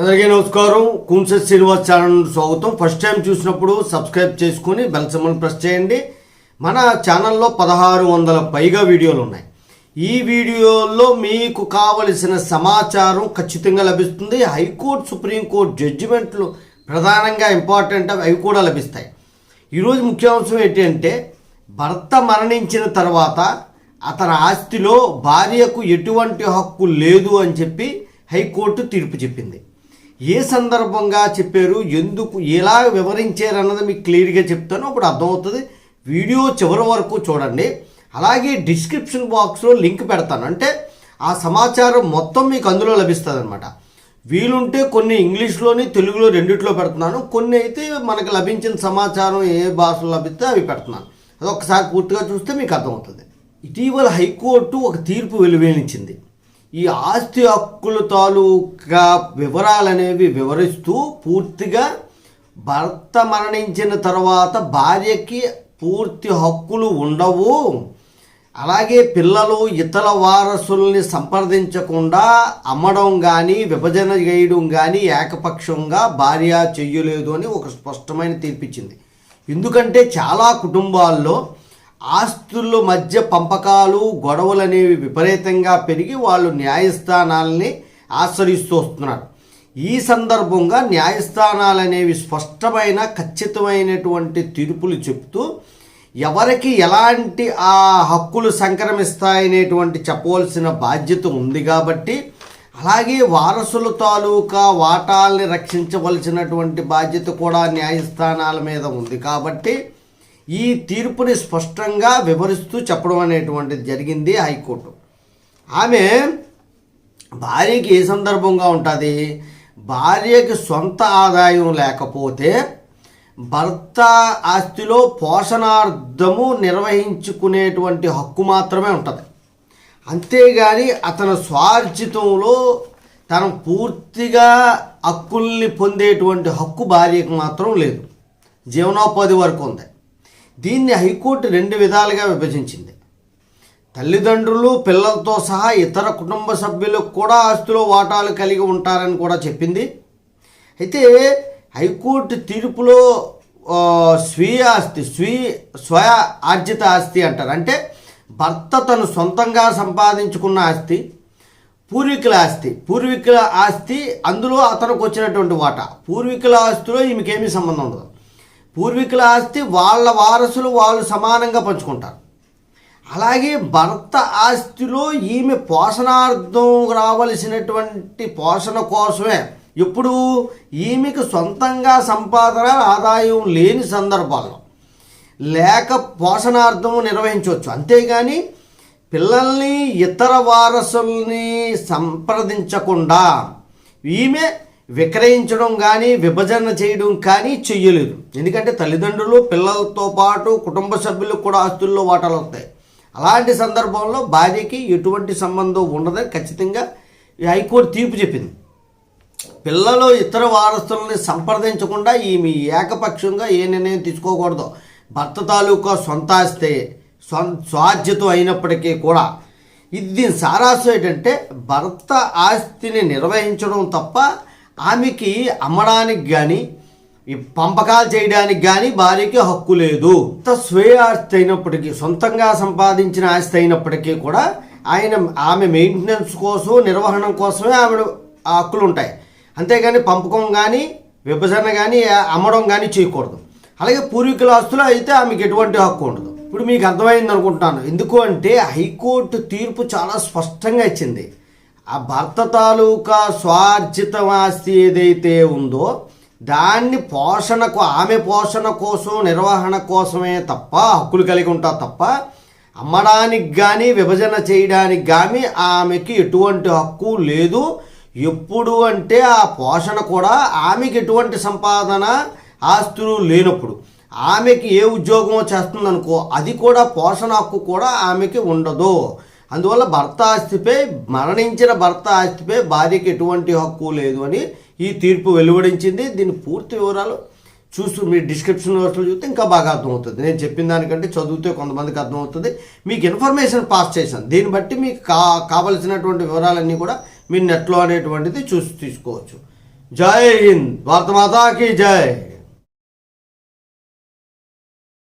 అందరికీ నమస్కారం. కుంసెట్ శ్రీనివాస్ ఛానల్ స్వాగతం. ఫస్ట్ టైం చూసినప్పుడు సబ్స్క్రైబ్ చేసుకుని బెల్ సింబల్ ప్రెస్ చేయండి. మన ఛానల్లో 1600 పైగా వీడియోలు ఉన్నాయి. ఈ వీడియోలో మీకు కావలసిన సమాచారం ఖచ్చితంగా లభిస్తుంది. హైకోర్టు, సుప్రీంకోర్టు జడ్జిమెంట్లు ప్రధానంగా ఇంపార్టెంట్, అవి కూడా లభిస్తాయి. ఈరోజు ముఖ్యాంశం ఏంటంటే, భర్త మరణించిన తర్వాత అతని ఆస్తిలో భార్యకు ఎటువంటి హక్కు లేదు అని చెప్పి హైకోర్టు తీర్పు చెప్పింది. ఏ సందర్భంగా చెప్పారు, ఎందుకు, ఎలా వివరించారన్నది మీకు క్లియర్గా చెప్తాను. అప్పుడు అర్థమవుతుంది. వీడియో చివరి వరకు చూడండి. అలాగే డిస్క్రిప్షన్ బాక్స్లో లింక్ పెడతాను. అంటే ఆ సమాచారం మొత్తం మీకు అందులో లభిస్తుంది అనమాట. వీలుంటే కొన్ని ఇంగ్లీష్లోని, తెలుగులో రెండిట్లో పెడుతున్నాను. కొన్ని అయితే మనకు లభించిన సమాచారం ఏ భాషలో లభిస్తే అవి పెడుతున్నాను. అది ఒకసారి పూర్తిగా చూస్తే మీకు అర్థమవుతుంది. ఇటీవల హైకోర్టు ఒక తీర్పు వెలువరించింది. ఈ ఆస్తి హక్కుల తాలూకా వివరాలనేవి వివరిస్తూ పూర్తిగా భర్త మరణించిన తర్వాత భార్యకి పూర్తి హక్కులు ఉండవు, అలాగే పిల్లలు ఇతర వారసుల్ని సంప్రదించకుండా అమ్మడం కానీ విభజన చేయడం కానీ ఏకపక్షంగా భార్య చెయ్యలేదు అని ఒక స్పష్టమైన తీర్పిచ్చింది. ఎందుకంటే చాలా కుటుంబాల్లో ఆస్తుల మధ్య పంపకాలు, గొడవలు అనేవి విపరీతంగా పెరిగి వాళ్ళు న్యాయస్థానాలని ఆశ్రయిస్తూ వస్తున్నారు. ఈ సందర్భంగా న్యాయస్థానాలు అనేవి స్పష్టమైన, ఖచ్చితమైనటువంటి తీర్పులు చెప్తూ ఎవరికి ఎలాంటి ఆ హక్కులు సంక్రమిస్తాయనేటువంటి చెప్పవలసిన బాధ్యత ఉంది. కాబట్టి అలాగే వారసుల తాలూకా వాటాల్ని రక్షించవలసినటువంటి బాధ్యత కూడా న్యాయస్థానాల మీద ఉంది. కాబట్టి ఈ తీర్పుని స్పష్టంగా వివరిస్తూ చెప్పడం అనేటువంటిది జరిగింది హైకోర్టు. ఆమె భార్యకి ఏ సందర్భంగా ఉంటుంది, భార్యకి సొంత ఆదాయం లేకపోతే భర్త ఆస్తిలో పోషణార్థము నిర్వహించుకునేటువంటి హక్కు మాత్రమే ఉంటుంది. అంతేగాని అతని స్వార్జితంలో తను పూర్తిగా హక్కుల్ని పొందేటువంటి హక్కు భార్యకు మాత్రం లేదు. జీవనోపాధి వరకు ఉంది. దీన్ని హైకోర్టు 2 విధాలుగా విభజించింది. తల్లిదండ్రులు, పిల్లలతో సహా ఇతర కుటుంబ సభ్యులకు కూడా ఆస్తిలో వాటాలు కలిగి ఉంటారని కూడా చెప్పింది. అయితే హైకోర్టు తీర్పులో స్వీయ ఆస్తి, స్వయ ఆర్జిత ఆస్తి అంటారు. అంటే భర్త తను సొంతంగా సంపాదించుకున్న ఆస్తి, పూర్వీకుల ఆస్తి, అందులో అతనికి వచ్చినటువంటి వాటా. పూర్వీకుల ఆస్తిలో ఈమెకేమీ సంబంధం ఉండదు. పూర్వీకుల ఆస్తి వాళ్ళ వారసులు వాళ్ళు సమానంగా పంచుకుంటారు. అలాగే భర్త ఆస్తిలో ఈమె పోషణార్థం రావలసినటువంటి పోషణ కోసమే, ఎప్పుడు ఈమెకు సొంతంగా సంపాదన ఆదాయం లేని సందర్భాల్లో లేక పోషణార్థం నిర్వహించవచ్చు. అంతేగాని పిల్లల్ని ఇతర వారసుల్ని సంప్రదించకుండా ఈమె విక్రయించడం కానీ విభజన చేయడం కానీ చెయ్యలేదు. ఎందుకంటే తల్లిదండ్రులు, పిల్లలతో పాటు కుటుంబ సభ్యులకు కూడా ఆస్తుల్లో వాటాలు వస్తాయి. అలాంటి సందర్భంలో భార్యకి ఎటువంటి సంబంధం ఉండదని ఖచ్చితంగా హైకోర్టు తీర్పు చెప్పింది. పిల్లలు ఇతర వారసులని సంప్రదించకుండా ఈమె ఏకపక్షంగా ఏ నిర్ణయం తీసుకోకూడదు. భర్త తాలూకా సొంత ఆస్తి, స్వార్జితం అయినప్పటికీ కూడా. దీని సారాంశం ఏంటంటే, భర్త ఆస్తిని నిర్వహించడం తప్ప ఆమెకి అమ్మడానికి కానీ పంపకాలు చేయడానికి కానీ భార్యకి హక్కు లేదు. స్వీయ ఆస్తి అయినప్పటికీ, సొంతంగా సంపాదించిన ఆస్తి అయినప్పటికీ కూడా ఆమె మెయింటెనెన్స్ కోసం, నిర్వహణ కోసమే ఆమె హక్కులు ఉంటాయి. అంతేగాని పంపకం కానీ విభజన కానీ అమ్మడం కానీ చేయకూడదు. అలాగే పూర్వీకుల ఆస్తులు అయితే ఆమెకి ఎటువంటి హక్కు ఉండదు. ఇప్పుడు మీకు అర్థమైంది అనుకుంటాను. ఎందుకు అంటే హైకోర్టు తీర్పు చాలా స్పష్టంగా ఇచ్చింది. ఆ భర్త తాలూకా స్వార్జిత ఆస్తి ఏదైతే ఉందో దాన్ని ఆమె పోషణ కోసం, నిర్వహణ కోసమే తప్ప హక్కులు కలిగి ఉంటా తప్ప అమ్మడానికి కానీ విభజన చేయడానికి కానీ ఆమెకి ఎటువంటి హక్కు లేదు. ఎప్పుడు అంటే ఆ పోషణ కూడా ఆమెకి ఎటువంటి సంపాదన, ఆస్తులు లేనప్పుడు, ఆమెకి ఏ ఉద్యోగమో చేస్తుందనుకో, అది కూడా పోషణ హక్కు కూడా ఆమెకి ఉండదు. అందువల్ల మరణించిన భర్త ఆస్తిపై భార్యకి ఎటువంటి హక్కు లేదు అని ఈ తీర్పు వెలువడించింది. దీని పూర్తి వివరాలు మీరు డిస్క్రిప్షన్ బాక్స్లో చూస్తే ఇంకా బాగా అర్థమవుతుంది. నేను చెప్పిన దానికంటే చదివితే కొంతమందికి అర్థమవుతుంది. మీకు ఇన్ఫర్మేషన్ పాస్ చేశాను. దీన్ని బట్టి మీకు కావలసినటువంటి వివరాలన్నీ కూడా మీరు నెట్లో అనేటువంటిది చూసి తీసుకోవచ్చు. జై హింద్, భారత మాతాకి జై.